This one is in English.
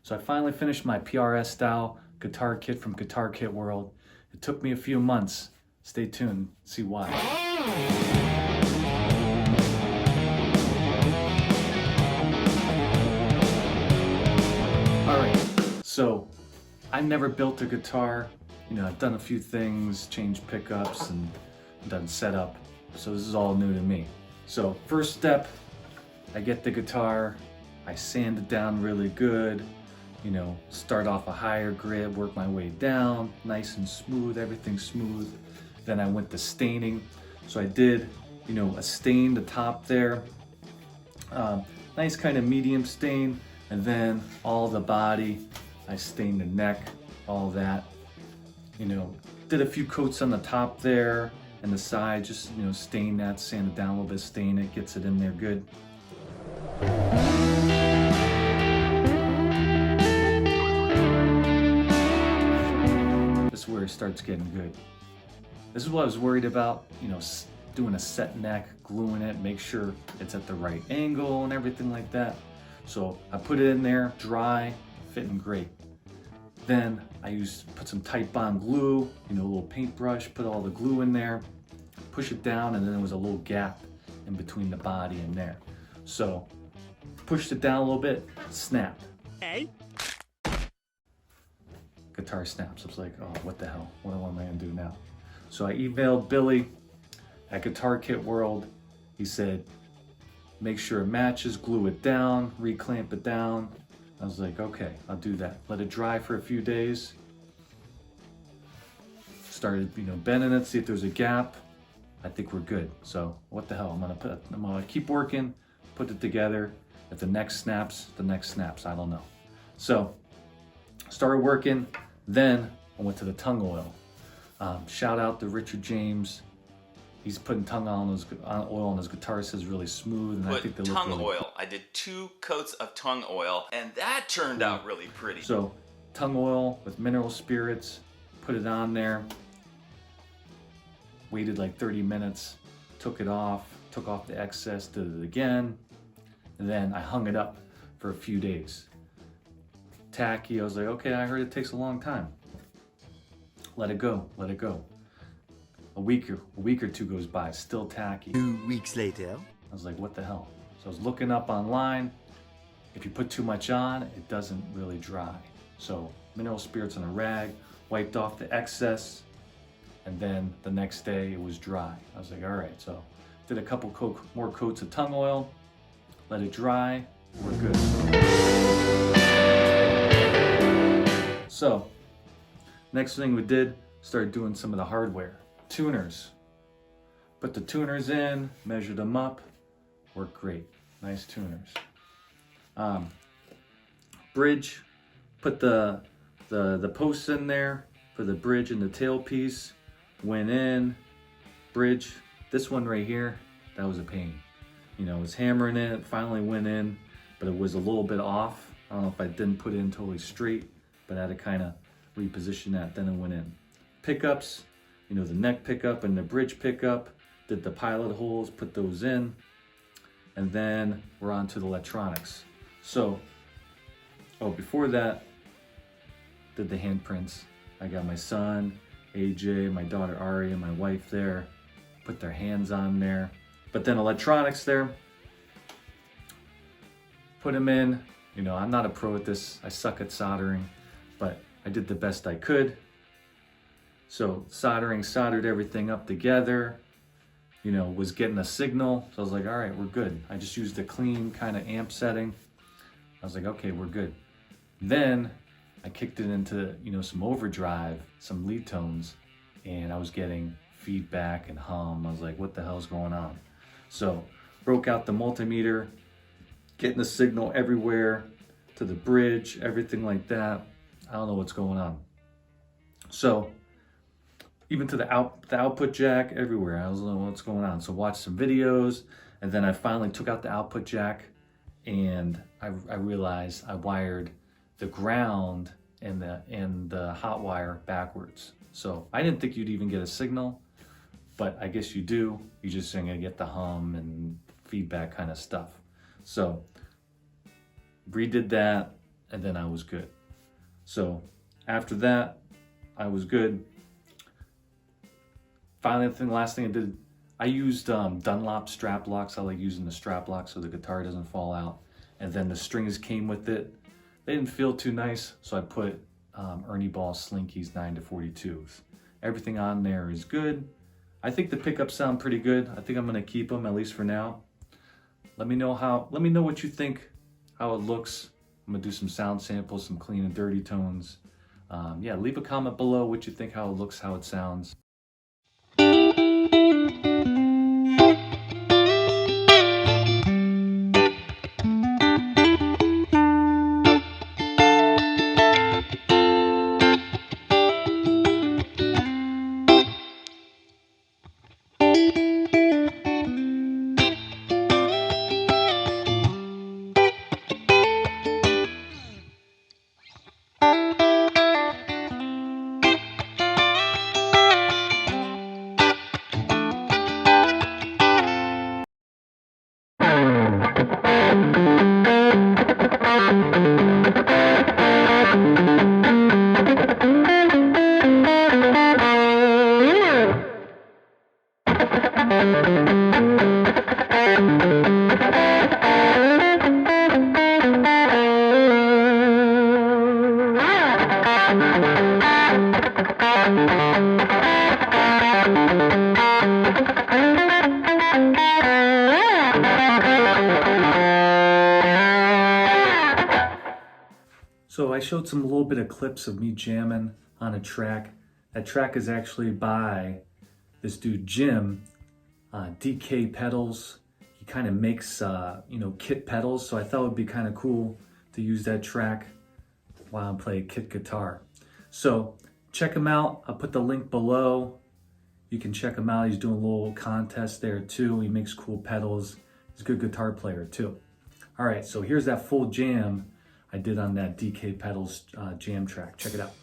So I finally finished my PRS style guitar kit from Guitar Kit World. It took me a few months. Stay tuned, see why. Alright, so I never built a guitar. You know, I've done a few things, changed pickups and done setup. So this is all new to me. So first step, I get the guitar, I sand it down really good, you know, start off a higher grid, work my way down, nice and smooth, everything smooth. Then I went to staining. So I did, you know, a stain the top there, nice kind of medium stain, and then all the body, I stained the neck, all that. You know, did a few coats on the top there and the side, just, you know, stain that, sand it down a little bit, stain it, gets it in there good. This is where it starts getting good. This is what I was worried about, you know, doing a set neck, gluing it, make sure it's at the right angle and everything like that. So I put it in there, dry, fitting great. Then I put some Titebond glue, you know, a little paintbrush, put all the glue in there, push it down, and then there was a little gap in between the body and there. So pushed it down a little bit, snapped. Hey. Guitar snaps. I was like, oh, what the hell? What am I gonna do now? So I emailed Billy at Guitar Kit World. He said, make sure it matches, glue it down, reclamp it down. I was like, okay, I'll do that. Let it dry for a few days. Started, you know, bending it, see if there's a gap. I think we're good. So what the hell? I'm gonna keep working, put it together. If the neck snaps, the neck snaps. I don't know. So started working. Then I went to the tung oil. Shout out to Richard James. He's putting tung oil on his guitar. It says really smooth, and I think they look tung really oil. cool. I did 2 coats of tung oil, and that turned out really pretty. So tung oil with mineral spirits, put it on there. Waited like 30 minutes, took it off, took off the excess, did it again, and then I hung it up for a few days. Tacky, I was like, okay, I heard it takes a long time. Let it go, let it go. A week or two goes by, still tacky. 2 weeks later. I was like, what the hell? So I was looking up online. If you put too much on, it doesn't really dry. So mineral spirits on a rag, wiped off the excess, and then the next day it was dry. I was like, all right, so did a couple more coats of tung oil, let it dry, we're good. So next thing we did, started doing some of the hardware. Tuners. Put the tuners in, measured them up, worked great. Nice tuners. Bridge, put the posts in there for the bridge and the tailpiece. Went in, bridge. This one right here, that was a pain. You know, I was hammering it, finally went in, but it was a little bit off. I don't know if I didn't put it in totally straight, but I had to kind of reposition that, then it went in. Pickups, you know, the neck pickup and the bridge pickup, did the pilot holes, put those in, and then we're on to the electronics. So, before that, did the handprints. I got my son, AJ, my daughter Ari, and my wife there, put their hands on there. But then electronics there, put them in. You know, I'm not a pro at this, I suck at soldering, but I did the best I could. So soldered everything up together, you know, was getting a signal. So I was like, all right, we're good. I just used a clean kind of amp setting. I was like, okay, we're good. Then I kicked it into, you know, some overdrive, some lead tones, and I was getting feedback and hum. I was like, what the hell's going on? So broke out the multimeter, getting the signal everywhere to the bridge, everything like that. I don't know what's going on. So even to the output jack, everywhere. I don't know what's going on. So watched some videos, and then I finally took out the output jack, and I realized I wired the ground and the hot wire backwards. So I didn't think you'd even get a signal, but I guess you do. You're just gonna get the hum and feedback kind of stuff. So redid that, and then I was good. So after that, I was good. Finally, the last thing I did, I used Dunlop strap locks. I like using the strap lock so the guitar doesn't fall out. And then the strings came with it. They didn't feel too nice, so I put Ernie Ball Slinkies 9-42s. Everything on there is good. I think the pickups sound pretty good. I think I'm gonna keep them, at least for now. Let me know what you think, how it looks. I'm gonna do some sound samples, some clean and dirty tones. Yeah, leave a comment below what you think, how it looks, how it sounds. So I showed a little bit of clips of me jamming on a track. That track is actually by this dude Jim, DK Pedals. He kind of makes kit pedals, so I thought it would be kind of cool to use that track while I play kit guitar. So check him out. I'll put the link below. You can check him out. He's doing a little contest there too. He makes cool pedals. He's a good guitar player too. All right, so here's that full jam I did on that DK Pedals jam track. Check it out.